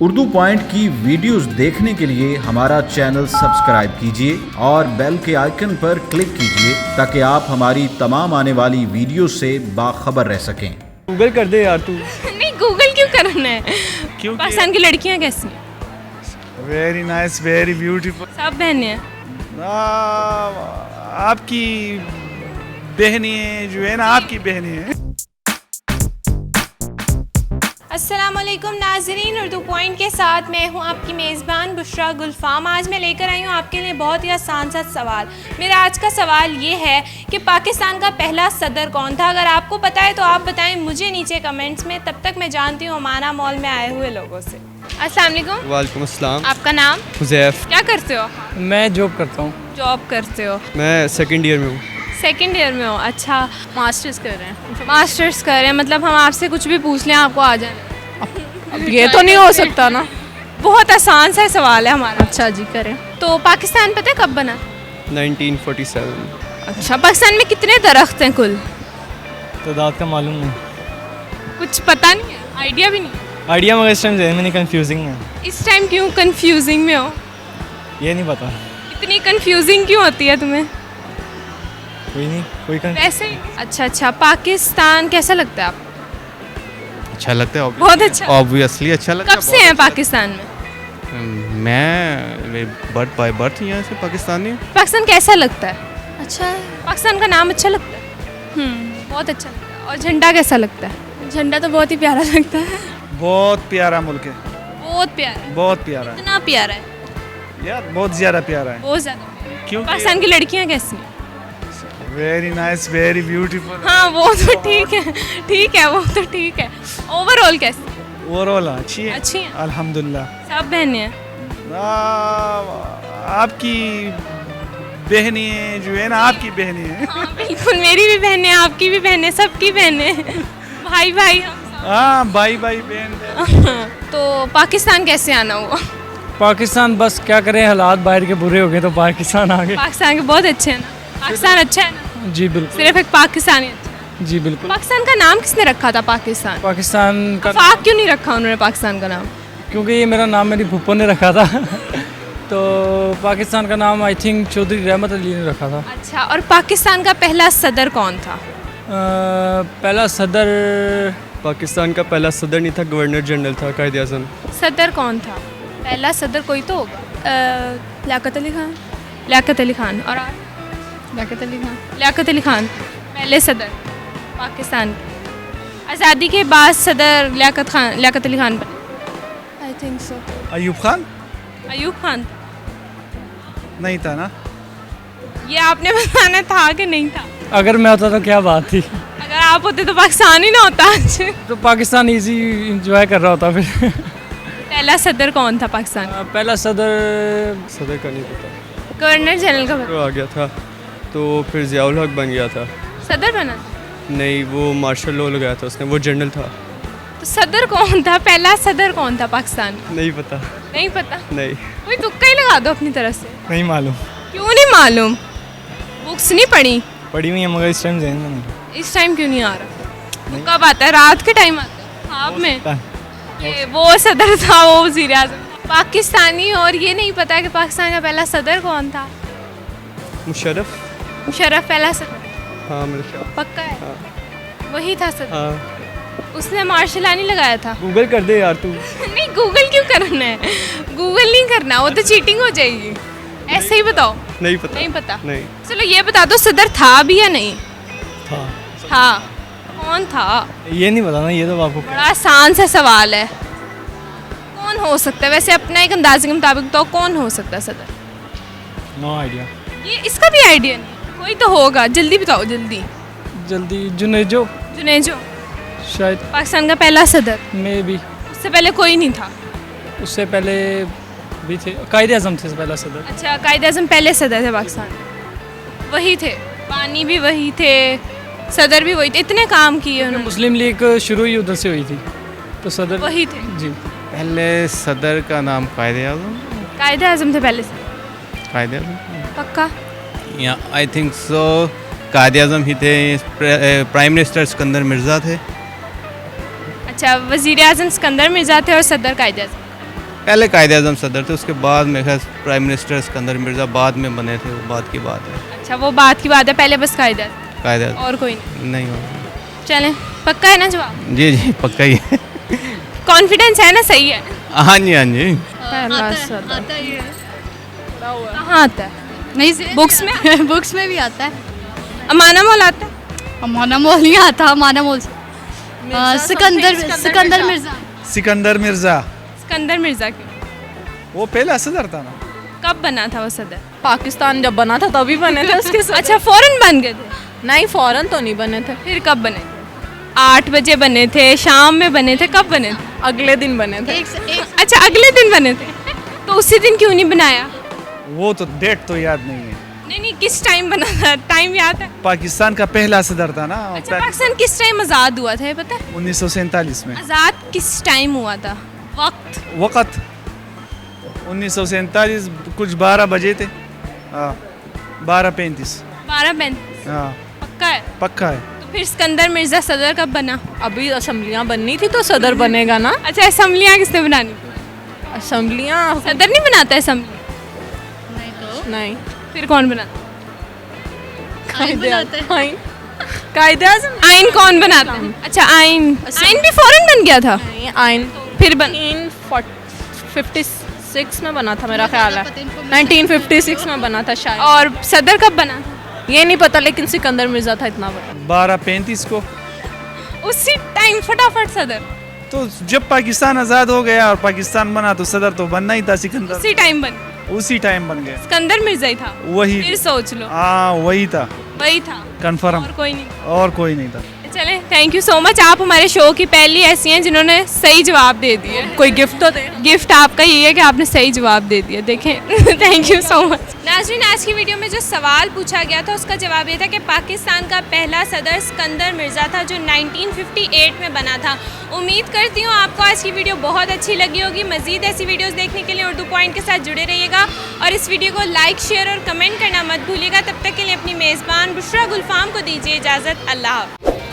Urdu point की videos देखने के लिए हमारा चैनल सब्सक्राइब कीजिए और बेल के आइकन पर क्लिक कीजिए ताकि आप हमारी तमाम आने वाली वीडियो से बाखबर रह सकें। गूगल कर दे यार तू। नहीं, गूगल क्यों करना है? क्योंकि पाकिस्तान की लड़कियां कैसी हैं? Very nice, very beautiful. सब बहनें हैं। आपकी बहनें जो है ना, आपकी बहनें हैं। अस्सलामुअलैकुम नाज़रीन, उर्दू पॉइंट के साथ मैं हूं आपकी मेज़बान बुशरा गुलफाम। आज मैं लेकर आई हूं आपके लिए बहुत ही आसान सा सवाल। मेरा आज का सवाल ये है कि पाकिस्तान का पहला सदर कौन था? अगर आपको पता है तो आप बताएं मुझे नीचे कमेंट्स में। तब तक मैं जानती हूँ अमाना मॉल में आए हुए लोगों से। अस्सलाम वालेकुम। वालेकुम अस्सलाम। आपका नाम? हुज़ैफ। क्या करते हो? मैं जॉब करता हूँ। जॉब करते हो? मैं सेकंड ईयर में हूँ। सेकेंड ईयर में हो? अच्छा, मास्टर्स कर रहे हैं। मास्टर्स कर रहे हैं, मतलब हम आपसे कुछ भी पूछ लें आपको आ जाए? अब ये तो नहीं हो सकता ना। बहुत आसान सा सवाल है हमारा। अच्छा जी, करें। तो पाकिस्तान पता है कब बना? 1947। अच्छा, पाकिस्तान में कितने दरख्त हैं कुल? तादाद का मालूम नहीं। कुछ पता नहीं है, आइडिया भी नहीं? आइडिया मगर इस टाइम जहन में नहीं, कंफ्यूजिंग है। इस टाइम क्यों कंफ्यूजिंग में हो? ये नहीं पता। इतनी कंफ्यूजिंग क्यों होती है तुम्हें? कोई नहीं, कोई वैसे ही। अच्छा, पाकिस्तान कैसा लगता है आपको? अच्छा लगता है। बहुत अच्छा। ऑब्वियसली अच्छा लगता है। कब से हैं पाकिस्तान में? मैं बर्थ बाय बर्थ यहाँ से पाकिस्तानी हूँ। पाकिस्तान कैसा लगता है? अच्छा है। पाकिस्तान का नाम अच्छा लगता है? बहुत अच्छा लगता है। और झंडा कैसा लगता है? झंडा तो बहुत ही प्यारा लगता है। बहुत प्यारा मुल्क है, बहुत प्यारा है। बहुत प्यारा है इतना प्यारा है? यार, बहुत ज़्यादा प्यारा है। बहुत ज़्यादा। क्योंकि पाकिस्तान की लड़कियां कैसी हैं? Very nice, very beautiful. हाँ, वो तो ठीक है, ठीक है, वो तो ठीक है। ओवरऑल कैसी? ओवरऑल अच्छी है, अच्छी हैं। अल्हम्दुलिल्लाह। सब बहनें हैं। आपकी बहनें जो है ना, आपकी बहनें हैं। हाँ, बिल्कुल, मेरी भी बहनें, आपकी भी बहनें, सबकी बहनें, भाई भाई हम हाँ, भाई भाई बहन। सब। तो पाकिस्तान कैसे आना हुआ? पाकिस्तान बस क्या करें, हालात बाहर के बुरे हो गए तो पाकिस्तान आ गए। पाकिस्तान के बहुत अच्छे हैं ना? पाकिस्तान अच्छा है ना? जी बिल्कुल। सिर्फ एक पाकिस्तानी अच्छा है। जी बिल्कुल। पाकिस्तान का नाम किसने रखा था? पाकिस्तान पाकिस्तान का आफाक क्यों नहीं रखा उन्होंने पाकिस्तान का नाम? क्योंकि ये मेरा नाम मेरी फूफो ने रखा था। तो पाकिस्तान का नाम आई थिंक चौधरी रहमत अली ने रखा था। अच्छा, और पाकिस्तान का पहला सदर कौन था? पहला सदर पाकिस्तान का पहला सदर नहीं था, गवर्नर जनरल था, कायदे आज़म। सदर कौन था? पहला सदर कोई तो होगा। लियाकत अली खान। लियाकत अली खान। और आप? लियाकत अली खान। लियाकत अली खान पहले सदर पाकिस्तान के। आज़ादी के बाद सदर लियाकत अली खान बने। I think so. Ayub Khan Ayub Khan नहीं था ना? ये आपने बताना था कि नहीं था? अगर मैं होता तो क्या बात थी। अगर आप होते तो पाकिस्तान ही ना होता आज। तो पाकिस्तान इजी इंजॉय कर रहा होता फिर। पहला सदर कौन था पाकिस्तान? पहला सदर सदर का नहीं पता। गवर्नर जनरल का वो आ गया था तो फिर ज़ियाउल हक बन गया था। सदर बना? नहीं, वो मार्शल लॉ लगाया था उसने, वो जनरल था। तो सदर कौन था? पहला सदर कौन था पाकिस्तान का? नहीं पता। नहीं पता? नहीं। कोई तुक्का ही लगा दो अपनी तरफ से। नहीं मालूम। क्यों नहीं मालूम? बुक्स नहीं पढ़ी? पढ़ी हुई है मगर इस टाइम जहन में नहीं। इस टाइम क्यों नहीं आ रहा? कब आता है? रात के टाइम आता है? ख्वाब में? ये वो सदर था, वो वज़ीर आज़म था। पाकिस्तानी, और ये नहीं पता कि पाकिस्तान का पहला सदर कौन था? मुशर्रफ। मुशर्रफ पहला सदर? हाँ, मेरे ख्याल। पक्का है? हाँ। वही था सदर? हाँ। उसने मार्शल नहीं लगाया था? गूगल कर दे यार तू। नहीं, गूगल क्यों करना है? गूगल नहीं करना, वो तो चीटिंग हो जाएगी। ऐसे ही बताओ। नहीं पता। नहीं पता? नहीं। चलो ये बता दो, सदर था भी या नहीं था। था? कौन था? ये नहीं पता ना, ये तो आपको। बड़ा आसान सा सवाल है। कौन हो सकता है वैसे? अपना एक अंदाजे के मुताबिक तो कौन हो सकता है सदर? No idea. ये इसका भी आइडिया नहीं? कोई तो होगा, जल्दी बताओ जल्दी। जल्दी जुनेजो जुनेजो शायद। पाकिस्तान का पहला सदर? मे भी। उससे पहले कोई नहीं था? उससे पहले भी थे, कायदे आज़म थे पहला सदर। अच्छा, कायदे आज़म पहले सदर थे पाकिस्तान? वही थे, बानी भी वही थे, सदर भी वही थे, इतने काम किए उन्होंने। मुस्लिम लीग शुरू ही उधर से हुई थी तो सदर वही थे। जी। पहले सदर का नाम कायदे आज़म। कायदे आज़म थे पहले से? कायदे आज़म पक्का? या आई थिंक सो, कायदे आज़म ही थे। प्राइम मिनिस्टर सिकंदर मिर्ज़ा थे। अच्छा, वज़ीर आज़म सिकंदर मिर्ज़ा थे और सदर कायदे आज़म। पहले कायद आज़म सदर थे, उसके बाद मेरे ख्याल प्राइम मिनिस्टर सिकंदर मिर्ज़ा बाद में बने थे, वो बाद की बात है। अच्छा वो बात की बात है, पहले बस कायदा कायद आज़म और कोई नहीं। हो। चलें पक्का है ना जवाब? जी जी पक्का ही है। कॉन्फिडेंस है ना, सही है? हाँ जी हाँ जी। पहला सदर कहाँ आता है? नहीं बुक्स में बुक्स में भी आता है। अमाना मौल आता है? अमाना मौल नहीं आता, अमाना मौल सिकंदर सिकंदर मिर्जा। सिकंदर मिर्जा सिकंदर मिर्जा क्यों? वो पहला सदर था ना। कब बना था वो सदर? पाकिस्तान जब बना था तभी बने थे उसके साथ। अच्छा फौरन बन गए थे? नहीं फौरन तो नहीं बने थे, फिर कब बने थे? 8 बजे बने थे, शाम में बने थे, कब बने थे? अगले दिन बने थे। अच्छा अगले दिन बने थे, तो उसी दिन क्यों नहीं बनाया? वो तो डेट तो याद नहीं है। नहीं किस टाइम बना था, टाइम याद है? पाकिस्तान का पहला सदर था ना। अच्छा पाकिस्तान किस टाइम आज़ाद हुआ था ये पता है? 1947 में। आज़ाद किस टाइम हुआ था? वक़्त 1947 कुछ 12 बजे थे। हाँ 12:35। 12:35 हाँ पक्का है? पक्का है। तो फिर सिकंदर मिर्जा सदर कब बना? अभी असेंबलियां बननी थी तो सदर बनेगा ना। अच्छा असेंबलियाँ किसने बनानी थी? असेंबलियां सदर नहीं बनाता असेंबली? नहीं, फिर कौन बनाता? कायदे आज़म आइन कौन बनाता है? अच्छा आइन भी फौरन बन गया था? नहीं, आइन फिर बन 1956 में बना था मेरा ख्याल है। 1956 में बना था शायद। और सदर कब बना? ये नहीं पता, लेकिन सिकंदर मिर्जा था इतना बड़ा। 12:35 को। उसी टाइम फटाफट सदर तो जब पाकिस्तान आज़ाद हो गया और पाकिस्तान बना तो सदर तो बनना ही था सिकंदर। उसी टाइम बन उसी टाइम बन गया। सिकंदर मिर्जा ही था? वही। फिर सोच लो। हाँ वही था। वही था कंफर्म। और कोई नहीं? और कोई नहीं था। चले थैंक यू सो मच, आप हमारे शो की पहली ऐसी हैं जिन्होंने सही जवाब दे दिए। कोई गिफ्ट तो दे। गिफ्ट आपका ये है कि आपने सही जवाब दे दिया, देखें। Thank you so much. नाज़रीन आज की वीडियो में जो सवाल पूछा गया था उसका जवाब ये था कि पाकिस्तान का पहला सदर सिकंदर मिर्ज़ा था जो 1958 में बना था। उम्मीद करती हूँ आपको आज की वीडियो बहुत अच्छी लगी होगी। मज़ीद ऐसी वीडियोस देखने के लिए उर्दू पॉइंट के साथ जुड़े रहिएगा और इस वीडियो को लाइक शेयर और कमेंट करना मत भूलिएगा। तब तक के लिए अपनी मेज़बान बुशरा गुलफाम को दीजिए इजाज़त। अल्लाह हाफ़िज़।